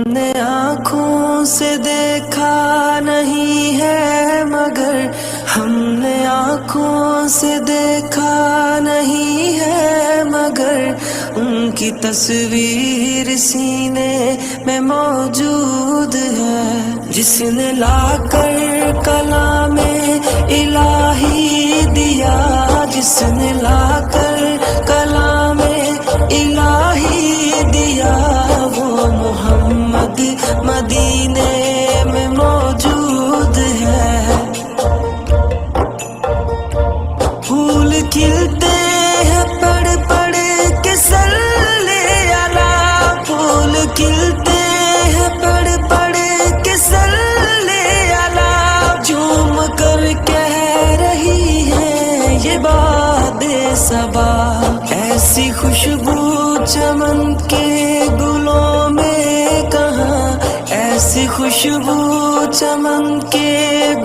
نے آنکھوں سے دیکھا نہیں ہے مگر ہم نے آنکھوں سے دیکھا نہیں ہے مگر ان کی تصویر سینے میں موجود ہے، جس نے لا کر کلام الہی دیا، جس نے لا کر کلام الہی دیا، وہ محمد مدینے میں موجود ہے۔ پھول کھلتے ہیں پڑھ پڑھ کے صلی علی، پھول کھلتے ہیں پڑھ پڑھ کے صلی علی، جھوم کر کہہ رہی ہے یہ باد صبا، ایسی خوشبو چمن کے گلوں میں کہاں، ایسی خوشبو چمن کے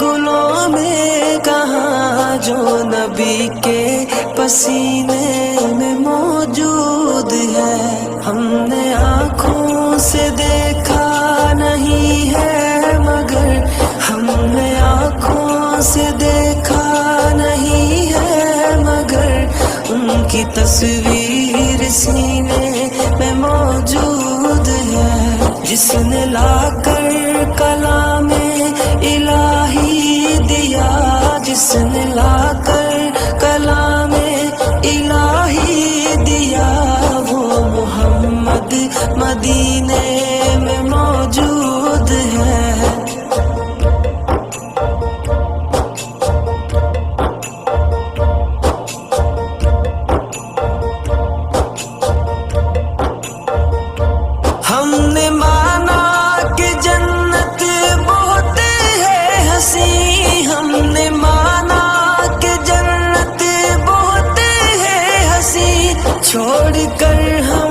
گلوں میں کہاں، جو نبی کے پسینے میں موجود ہے۔ ہم نے آنکھوں سے دیکھا نہیں ہے مگر ہم نے آنکھوں سے دیکھا نہیں ہے مگر ان کی تصویر سینے میں موجود ہے، جس نے لا کر کلام الہی دیا، جس نے لا کر کلام الہی دیا، وہ محمد مدینے میں موجود ہے۔ ہم نے مانا کہ جنت بہت ہے حسین، ہم نے مانا کہ جنت بہت ہے حسین، چھوڑ کر ہم